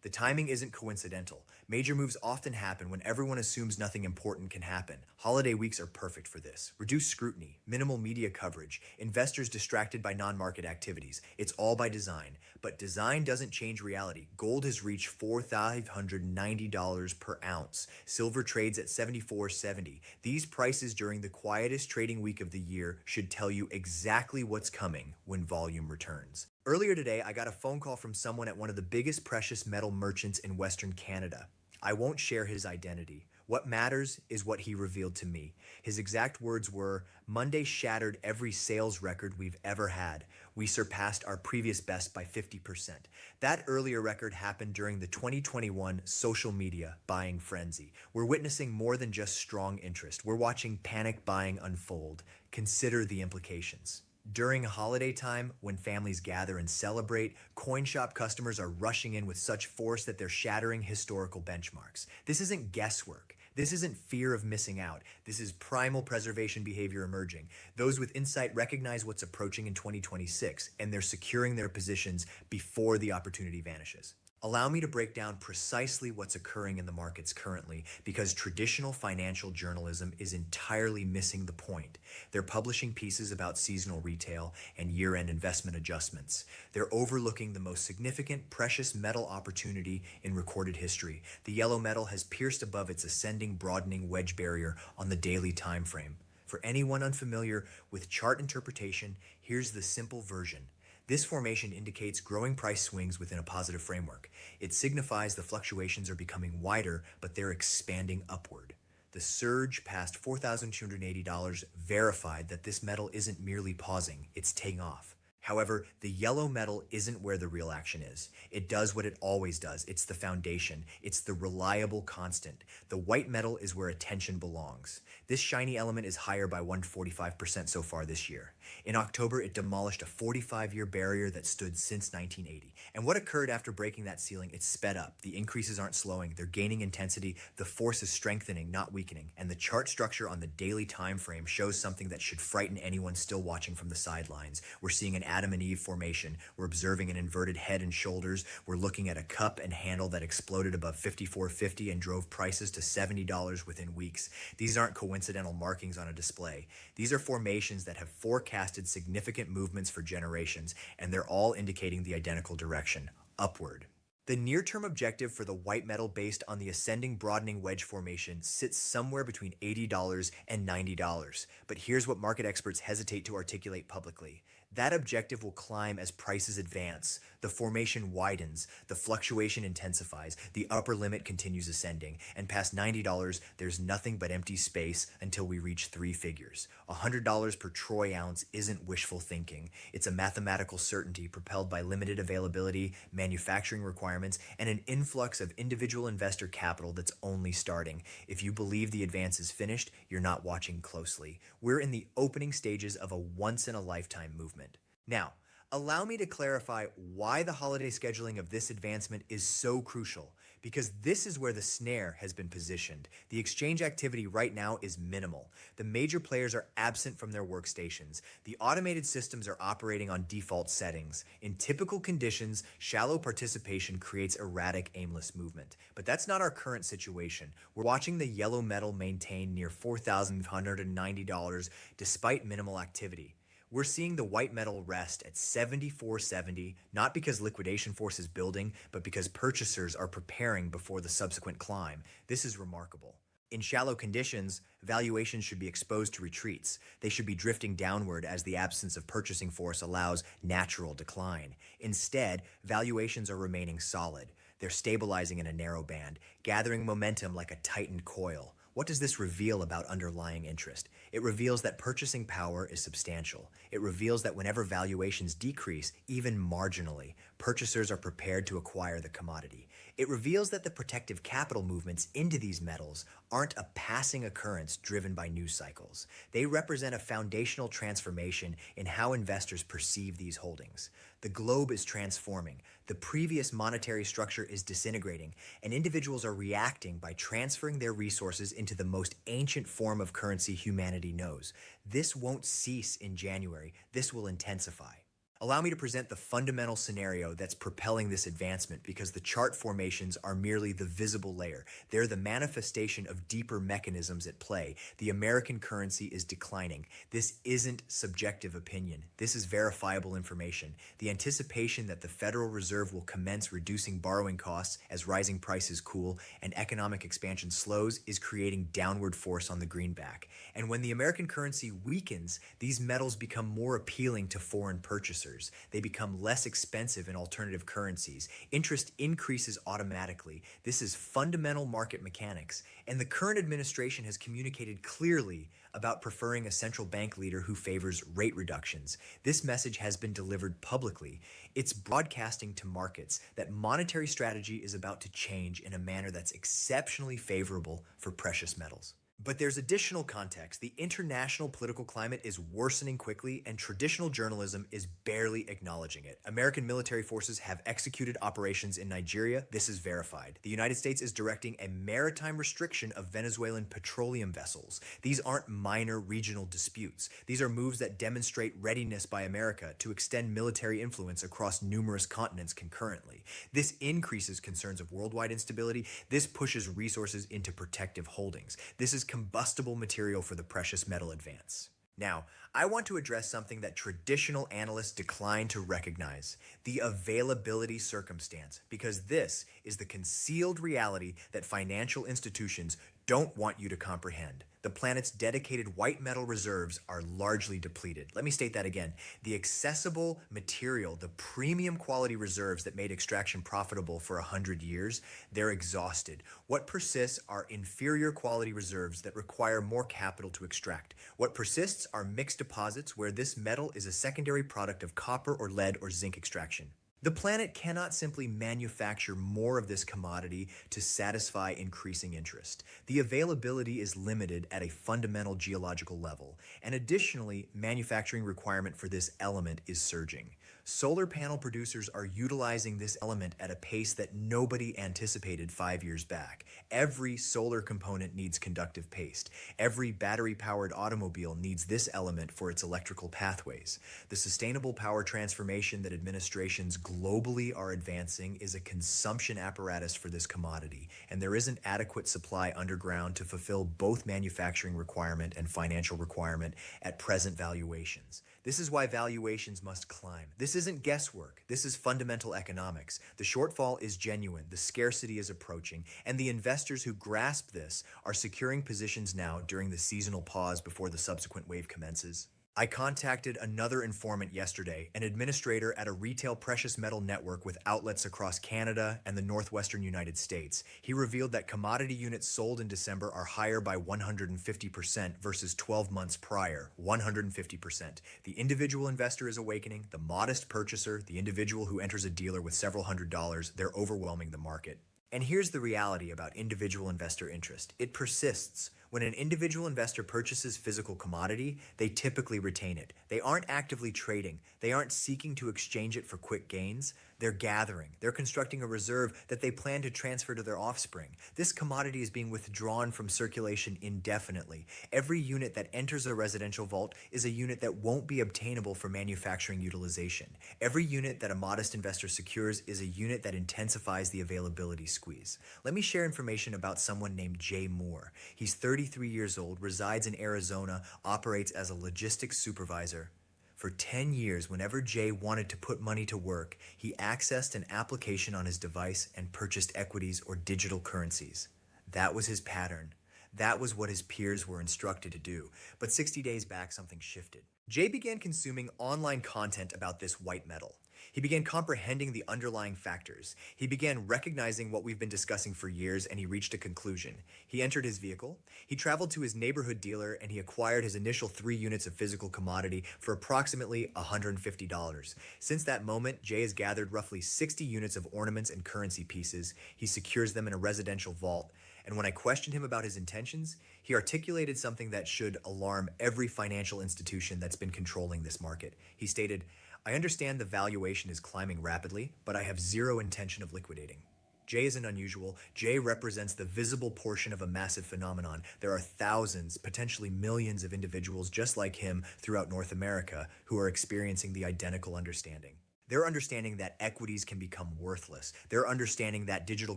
The timing isn't coincidental. Major moves often happen when everyone assumes nothing important can happen. Holiday weeks are perfect for this. Reduced scrutiny, minimal media coverage, investors distracted by non-market activities. It's all by design. But design doesn't change reality. Gold has reached $4,590 per ounce. Silver trades at $74.70. These prices during the quietest trading week of the year should tell you exactly what's coming when volume returns. Earlier today, I got a phone call from someone at one of the biggest precious metal merchants in Western Canada. I won't share his identity. What matters is what he revealed to me. His exact words were, "Monday shattered every sales record we've ever had. We surpassed our previous best by 50%. That earlier record happened during the 2021 social media buying frenzy. We're witnessing more than just strong interest. We're watching panic buying unfold. Consider the implications. During holiday time, when families gather and celebrate, CoinShop customers are rushing in with such force that they're shattering historical benchmarks. This isn't guesswork. This isn't fear of missing out. This is primal preservation behavior emerging. Those with insight recognize what's approaching in 2026, and they're securing their positions before the opportunity vanishes. Allow me to break down precisely what's occurring in the markets currently, because traditional financial journalism is entirely missing the point. They're publishing pieces about seasonal retail and year-end investment adjustments. They're overlooking the most significant precious metal opportunity in recorded history. The yellow metal has pierced above its ascending, broadening wedge barrier on the daily time frame. For anyone unfamiliar with chart interpretation, here's the simple version. This formation indicates growing price swings within a positive framework. It signifies the fluctuations are becoming wider, but they're expanding upward. The surge past $4,280 verified that this metal isn't merely pausing, it's taking off. However, the yellow metal isn't where the real action is. It does what it always does. It's the foundation. It's the reliable constant. The white metal is where attention belongs. This shiny element is higher by 145% so far this year. In October, it demolished a 45-year barrier that stood since 1980. And what occurred after breaking that ceiling? It sped up. The increases aren't slowing. They're gaining intensity. The force is strengthening, not weakening. And the chart structure on the daily time frame shows something that should frighten anyone still watching from the sidelines. We're seeing an Adam and Eve formation. We're observing an inverted head and shoulders. We're looking at a cup and handle that exploded above 54.50 and drove prices to $70 within weeks. These aren't coincidental markings on a display. These are formations that have forecasted significant movements for generations, and they're all indicating the identical direction, upward. The near-term objective for the white metal based on the ascending broadening wedge formation sits somewhere between $80 and $90. But here's what market experts hesitate to articulate publicly. That objective will climb as prices advance. The formation widens, the fluctuation intensifies, the upper limit continues ascending, and past $90, there's nothing but empty space until we reach three figures. $100 per troy ounce isn't wishful thinking. It's a mathematical certainty propelled by limited availability, manufacturing requirements, and an influx of individual investor capital that's only starting. If you believe the advance is finished, you're not watching closely. We're in the opening stages of a once-in-a-lifetime movement. Now, allow me to clarify why the holiday scheduling of this advancement is so crucial, because this is where the snare has been positioned. The exchange activity right now is minimal. The major players are absent from their workstations. The automated systems are operating on default settings. In typical conditions, shallow participation creates erratic, aimless movement. But that's not our current situation. We're watching the yellow metal maintain near $4,590 despite minimal activity. We're seeing the white metal rest at $74.70, not because liquidation force is building, but because purchasers are preparing before the subsequent climb. This is remarkable. In shallow conditions, valuations should be exposed to retreats. They should be drifting downward as the absence of purchasing force allows natural decline. Instead, valuations are remaining solid. They're stabilizing in a narrow band, gathering momentum like a tightened coil. What does this reveal about underlying interest? It reveals that purchasing power is substantial. It reveals that whenever valuations decrease, even marginally, purchasers are prepared to acquire the commodity. It reveals that the protective capital movements into these metals aren't a passing occurrence driven by news cycles. They represent a foundational transformation in how investors perceive these holdings. The globe is transforming. The previous monetary structure is disintegrating, and individuals are reacting by transferring their resources into the most ancient form of currency humanity knows. This won't cease in January. This will intensify. Allow me to present the fundamental scenario that's propelling this advancement because the chart formations are merely the visible layer. They're the manifestation of deeper mechanisms at play. The American currency is declining. This isn't subjective opinion. This is verifiable information. The anticipation that the Federal Reserve will commence reducing borrowing costs as rising prices cool and economic expansion slows is creating downward force on the greenback. And when the American currency weakens, these metals become more appealing to foreign purchasers. They become less expensive in alternative currencies. Interest increases automatically. This is fundamental market mechanics. And the current administration has communicated clearly about preferring a central bank leader who favors rate reductions. This message has been delivered publicly. It's broadcasting to markets that monetary strategy is about to change in a manner that's exceptionally favorable for precious metals. But there's additional context. The international political climate is worsening quickly, and traditional journalism is barely acknowledging it. American military forces have executed operations in Nigeria. This is verified. The United States is directing a maritime restriction of Venezuelan petroleum vessels. These aren't minor regional disputes. These are moves that demonstrate readiness by America to extend military influence across numerous continents concurrently. This increases concerns of worldwide instability. This pushes resources into protective holdings. This is combustible material for the precious metal advance. Now, I want to address something that traditional analysts decline to recognize: the availability circumstance, because this is the concealed reality that financial institutions don't want you to comprehend. The planet's dedicated white metal reserves are largely depleted. Let me state that again. The accessible material, the premium quality reserves that made extraction profitable for 100 years, they're exhausted. What persists are inferior quality reserves that require more capital to extract. What persists are mixed deposits where this metal is a secondary product of copper or lead or zinc extraction. The planet cannot simply manufacture more of this commodity to satisfy increasing interest. The availability is limited at a fundamental geological level, and additionally, manufacturing requirement for this element is surging. Solar panel producers are utilizing this element at a pace that nobody anticipated 5 years back. Every solar component needs conductive paste. Every battery-powered automobile needs this element for its electrical pathways. The sustainable power transformation that administrations globally are advancing is a consumption apparatus for this commodity, and there isn't adequate supply underground to fulfill both manufacturing requirement and financial requirement at present valuations. This is why valuations must climb. This isn't guesswork. This is fundamental economics. The shortfall is genuine, the scarcity is approaching, and the investors who grasp this are securing positions now during the seasonal pause before the subsequent wave commences. I contacted another informant yesterday, an administrator at a retail precious metal network with outlets across Canada and the northwestern United States. He revealed that commodity units sold in December are higher by 150% versus 12 months prior. 150%. The individual investor is awakening, the modest purchaser, the individual who enters a dealer with several $100s, they're overwhelming the market. And here's the reality about individual investor interest. It persists. When an individual investor purchases physical commodity, they typically retain it. They aren't actively trading. They aren't seeking to exchange it for quick gains. They're gathering. They're constructing a reserve that they plan to transfer to their offspring. This commodity is being withdrawn from circulation indefinitely. Every unit that enters a residential vault is a unit that won't be obtainable for manufacturing utilization. Every unit that a modest investor secures is a unit that intensifies the availability squeeze. Let me share information about someone named Jay Moore. He's 33 years old, resides in Arizona, operates as a logistics supervisor. For 10 years, whenever Jay wanted to put money to work, he accessed an application on his device and purchased equities or digital currencies. That was his pattern. That was what his peers were instructed to do. But 60 days back, something shifted. Jay began consuming online content about this white metal. He began comprehending the underlying factors. He began recognizing what we've been discussing for years, and he reached a conclusion. He entered his vehicle, he traveled to his neighborhood dealer, and he acquired his initial 3 units of physical commodity for approximately $150. Since that moment, Jay has gathered roughly 60 units of ornaments and currency pieces. He secures them in a residential vault. And when I questioned him about his intentions, he articulated something that should alarm every financial institution that's been controlling this market. He stated, "I understand the valuation is climbing rapidly, but I have zero intention of liquidating." J isn't unusual. J represents the visible portion of a massive phenomenon. There are thousands, potentially millions of individuals just like him throughout North America who are experiencing the identical understanding. They're understanding that equities can become worthless. They're understanding that digital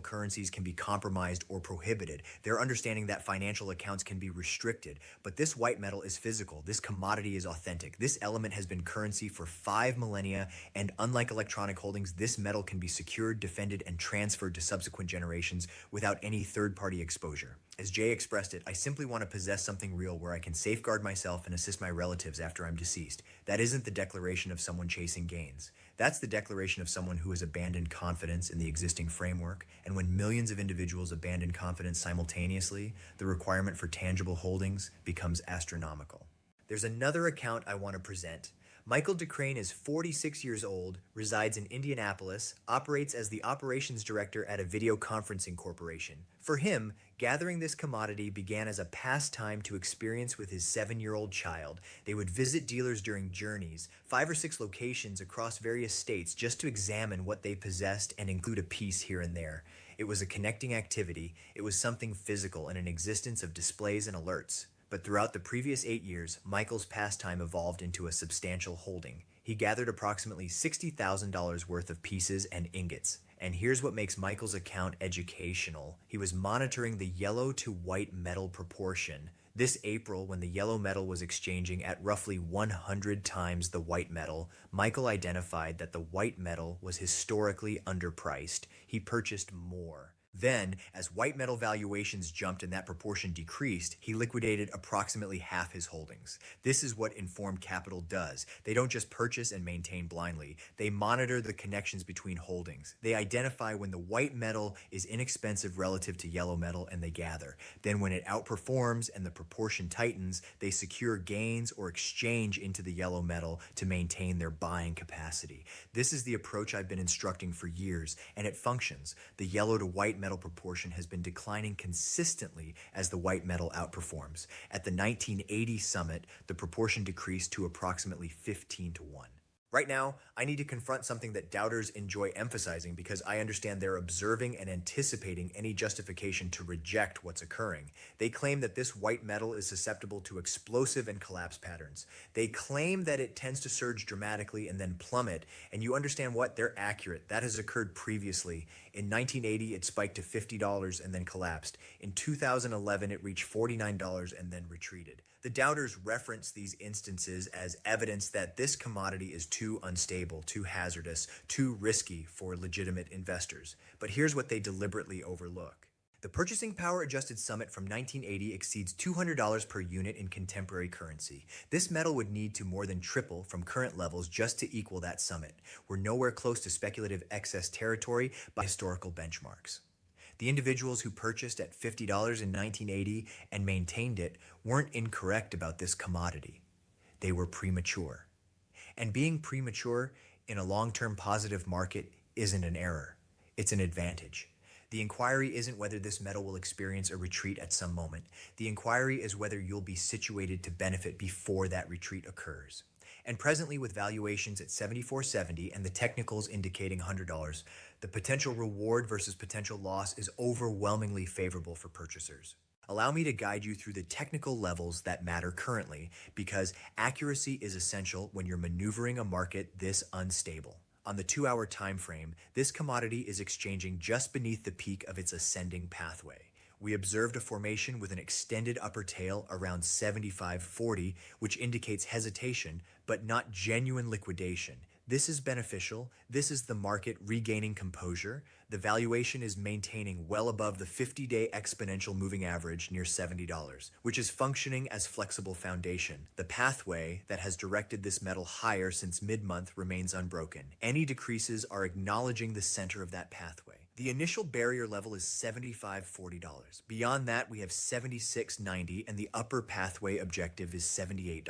currencies can be compromised or prohibited. They're understanding that financial accounts can be restricted. But this white metal is physical. This commodity is authentic. This element has been currency for 5 millennia, and unlike electronic holdings, this metal can be secured, defended, and transferred to subsequent generations without any third-party exposure. As Jay expressed it, I simply want to possess something real where I can safeguard myself and assist my relatives after I'm deceased. That isn't the declaration of someone chasing gains. That's the declaration of someone who has abandoned confidence in the existing framework, and when millions of individuals abandon confidence simultaneously, the requirement for tangible holdings becomes astronomical. There's another account I want to present. Michael DeCrane is 46 years old, resides in Indianapolis, operates as the operations director at a video conferencing corporation. For him, gathering this commodity began as a pastime to experience with his 7-year-old child. They would visit dealers during journeys, 5 or 6 locations across various states, just to examine what they possessed and include a piece here and there. It was a connecting activity. It was something physical and an existence of displays and alerts. But throughout the previous 8 years, Michael's pastime evolved into a substantial holding. He gathered approximately $60,000 worth of pieces and ingots. And here's what makes Michael's account educational. He was monitoring the yellow to white metal proportion. This April, when the yellow metal was exchanging at roughly 100 times the white metal, Michael identified that the white metal was historically underpriced. He purchased more. Then, as white metal valuations jumped and that proportion decreased, he liquidated approximately half his holdings. This is what informed capital does. They don't just purchase and maintain blindly. They monitor the connections between holdings. They identify when the white metal is inexpensive relative to yellow metal and they gather. Then when it outperforms and the proportion tightens, they secure gains or exchange into the yellow metal to maintain their buying capacity. This is the approach I've been instructing for years, and it functions. The yellow to white metal proportion has been declining consistently as the white metal outperforms. At the 1980 summit, the proportion decreased to approximately 15 to 1. Right now, I need to confront something that doubters enjoy emphasizing because I understand they're observing and anticipating any justification to reject what's occurring. They claim that this white metal is susceptible to explosive and collapse patterns. They claim that it tends to surge dramatically and then plummet, and you understand what? They're accurate. That has occurred previously. In 1980, it spiked to $50 and then collapsed. In 2011, it reached $49 and then retreated. The doubters reference these instances as evidence that this commodity is too unstable, too hazardous, too risky for legitimate investors. But here's what they deliberately overlook. The purchasing power adjusted summit from 1980 exceeds $200 per unit in contemporary currency. This metal would need to more than triple from current levels just to equal that summit. We're nowhere close to speculative excess territory by historical benchmarks. The individuals who purchased at $50 in 1980 and maintained it weren't incorrect about this commodity. They were premature. And being premature in a long-term positive market isn't an error. It's an advantage. The inquiry isn't whether this metal will experience a retreat at some moment. The inquiry is whether you'll be situated to benefit before that retreat occurs. And presently, with valuations at $74.70 and the technicals indicating $100, the potential reward versus potential loss is overwhelmingly favorable for purchasers. Allow me to guide you through the technical levels that matter currently, because accuracy is essential when you're maneuvering a market this unstable. On the 2-hour time frame, this commodity is exchanging just beneath the peak of its ascending pathway. We observed a formation with an extended upper tail around 75.40, which indicates hesitation, but not genuine liquidation. This is beneficial. This is the market regaining composure. The valuation is maintaining well above the 50-day exponential moving average near $70, which is functioning as flexible foundation. The pathway that has directed this metal higher since mid-month remains unbroken. Any decreases are acknowledging the center of that pathway. The initial barrier level is $75.40. Beyond that, we have $76.90, and the upper pathway objective is $78.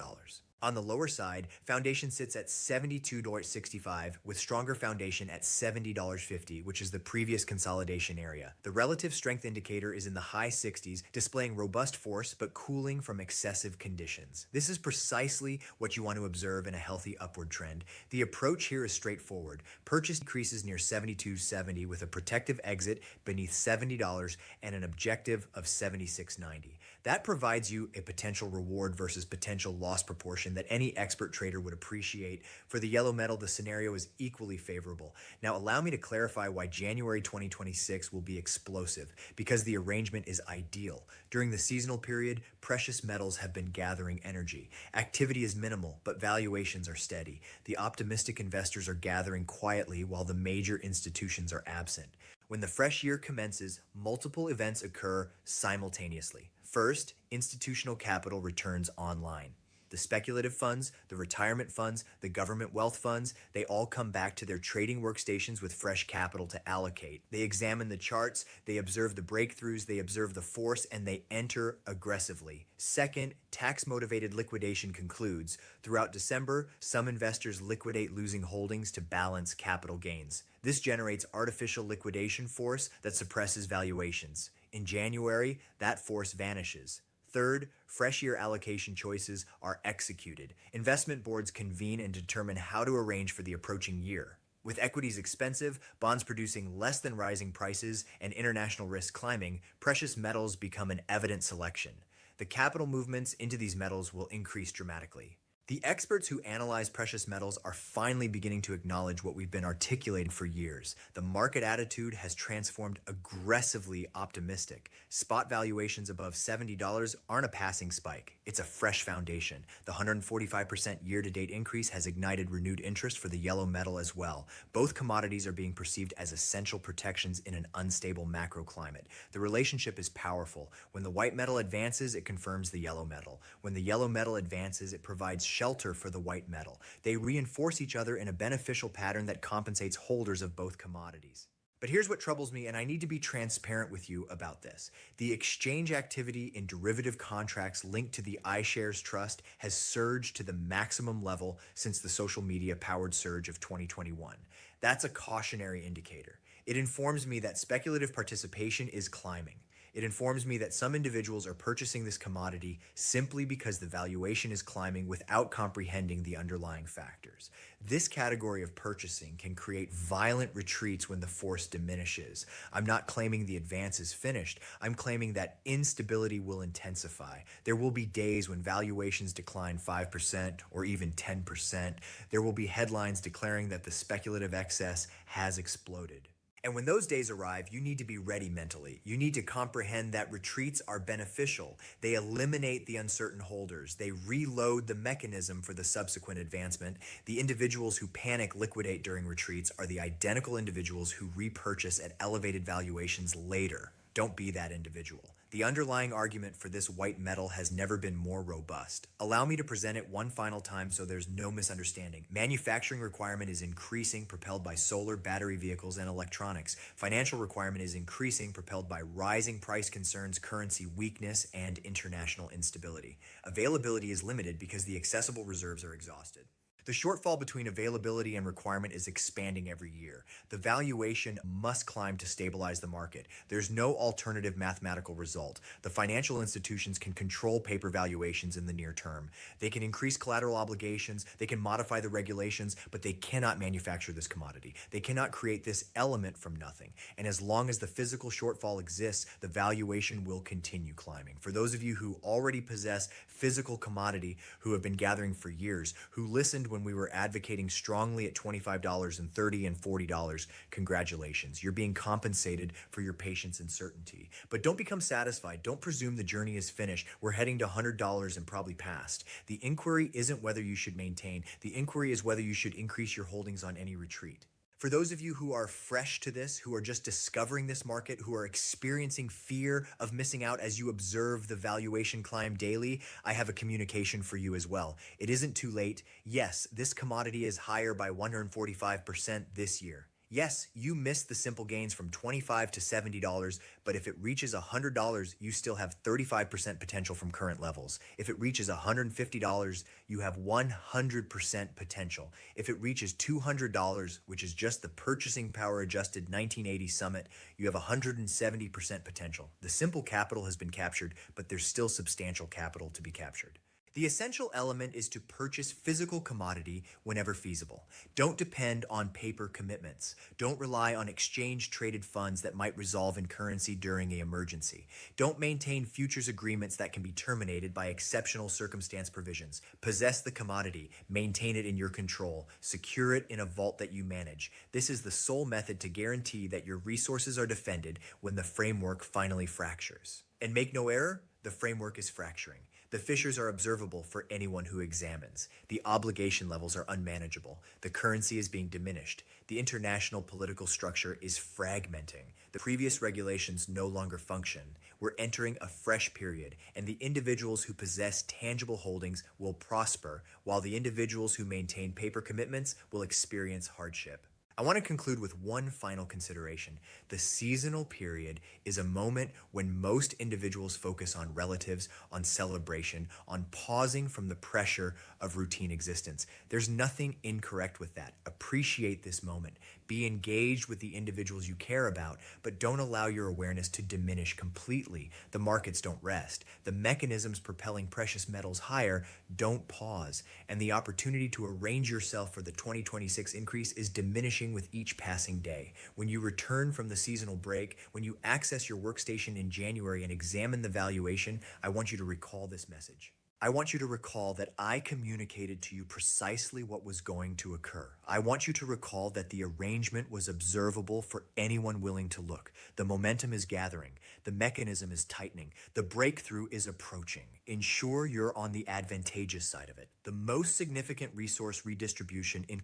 On the lower side, foundation sits at $72.65 with stronger foundation at $70.50, which is the previous consolidation area. The relative strength indicator is in the high 60s, displaying robust force but cooling from excessive conditions. This is precisely what you want to observe in a healthy upward trend. The approach here is straightforward. Purchase decreases near $72.70 with a protective exit beneath $70 and an objective of $76.90. That provides you a potential reward versus potential loss proportion that any expert trader would appreciate. For the yellow metal, the scenario is equally favorable. Now, allow me to clarify why January 2026 will be explosive, because the arrangement is ideal. During the seasonal period, precious metals have been gathering energy. Activity is minimal, but valuations are steady. The optimistic investors are gathering quietly while the major institutions are absent. When the fresh year commences, multiple events occur simultaneously. First, institutional capital returns online. The speculative funds, the retirement funds, the government wealth funds, they all come back to their trading workstations with fresh capital to allocate. They examine the charts, they observe the breakthroughs, they observe the force, and they enter aggressively. Second, tax-motivated liquidation concludes. Throughout December, some investors liquidate losing holdings to balance capital gains. This generates artificial liquidation force that suppresses valuations. In January, that force vanishes. Third, fresh year allocation choices are executed. Investment boards convene and determine how to arrange for the approaching year. With equities expensive, bonds producing less than rising prices, and international risk climbing, precious metals become an evident selection. The capital movements into these metals will increase dramatically. The experts who analyze precious metals are finally beginning to acknowledge what we've been articulating for years. The market attitude has transformed aggressively optimistic. Spot valuations above $70 aren't a passing spike. It's a fresh foundation. The 145% year-to-date increase has ignited renewed interest for the yellow metal as well. Both commodities are being perceived as essential protections in an unstable macro climate. The relationship is powerful. When the white metal advances, it confirms the yellow metal. When the yellow metal advances, it provides shelter for the white metal. They reinforce each other in a beneficial pattern that compensates holders of both commodities. But here's what troubles me, and I need to be transparent with you about this. The exchange activity in derivative contracts linked to the iShares Trust has surged to the maximum level since the social media powered surge of 2021. That's a cautionary indicator. It informs me that speculative participation is climbing. It informs me that some individuals are purchasing this commodity simply because the valuation is climbing without comprehending the underlying factors. This category of purchasing can create violent retreats when the force diminishes. I'm not claiming the advance is finished. I'm claiming that instability will intensify. There will be days when valuations decline 5% or even 10%. There will be headlines declaring that the speculative excess has exploded. And when those days arrive, you need to be ready mentally. You need to comprehend that retreats are beneficial. They eliminate the uncertain holders. They reload the mechanism for the subsequent advancement. The individuals who panic liquidate during retreats are the identical individuals who repurchase at elevated valuations later. Don't be that individual. The underlying argument for this white metal has never been more robust. Allow me to present it one final time so there's no misunderstanding. Manufacturing requirement is increasing, propelled by solar, battery vehicles, and electronics. Financial requirement is increasing, propelled by rising price concerns, currency weakness, and international instability. Availability is limited because the accessible reserves are exhausted. The shortfall between availability and requirement is expanding every year. The valuation must climb to stabilize the market. There's no alternative mathematical result. The financial institutions can control paper valuations in the near term. They can increase collateral obligations, they can modify the regulations, but they cannot manufacture this commodity. They cannot create this element from nothing. And as long as the physical shortfall exists, the valuation will continue climbing. For those of you who already possess physical commodity, who have been gathering for years, who listened when we were advocating strongly at $25 and $30 and $40, congratulations. You're being compensated for your patience and certainty. But don't become satisfied. Don't presume the journey is finished. We're heading to $100 and probably past. The inquiry isn't whether you should maintain. The inquiry is whether you should increase your holdings on any retreat. For those of you who are fresh to this, who are just discovering this market, who are experiencing fear of missing out as you observe the valuation climb daily, I have a communication for you as well. It isn't too late. Yes, this commodity is higher by 145% this year. Yes, you missed the simple gains from $25 to $70, but if it reaches $100, you still have 35% potential from current levels. If it reaches $150, you have 100% potential. If it reaches $200, which is just the purchasing power adjusted 1980 summit, you have 170% potential. The simple capital has been captured, but there's still substantial capital to be captured. The essential element is to purchase physical commodity whenever feasible. Don't depend on paper commitments. Don't rely on exchange traded funds that might resolve in currency during an emergency. Don't maintain futures agreements that can be terminated by exceptional circumstance provisions. Possess the commodity, maintain it in your control, secure it in a vault that you manage. This is the sole method to guarantee that your resources are defended when the framework finally fractures. And make no error, the framework is fracturing. The fissures are observable for anyone who examines. The obligation levels are unmanageable. The currency is being diminished. The international political structure is fragmenting. The previous regulations no longer function. We're entering a fresh period, and the individuals who possess tangible holdings will prosper, while the individuals who maintain paper commitments will experience hardship. I want to conclude with one final consideration. The seasonal period is a moment when most individuals focus on relatives, on celebration, on pausing from the pressure of routine existence. There's nothing incorrect with that. Appreciate this moment. Be engaged with the individuals you care about, but don't allow your awareness to diminish completely. The markets don't rest. The mechanisms propelling precious metals higher don't pause. And the opportunity to arrange yourself for the 2026 increase is diminishing with each passing day. When you return from the seasonal break, when you access your workstation in January and examine the valuation, I want you to recall this message. I want you to recall that I communicated to you precisely what was going to occur. I want you to recall that the arrangement was observable for anyone willing to look. The momentum is gathering. The mechanism is tightening. The breakthrough is approaching. Ensure you're on the advantageous side of it. The most significant resource redistribution in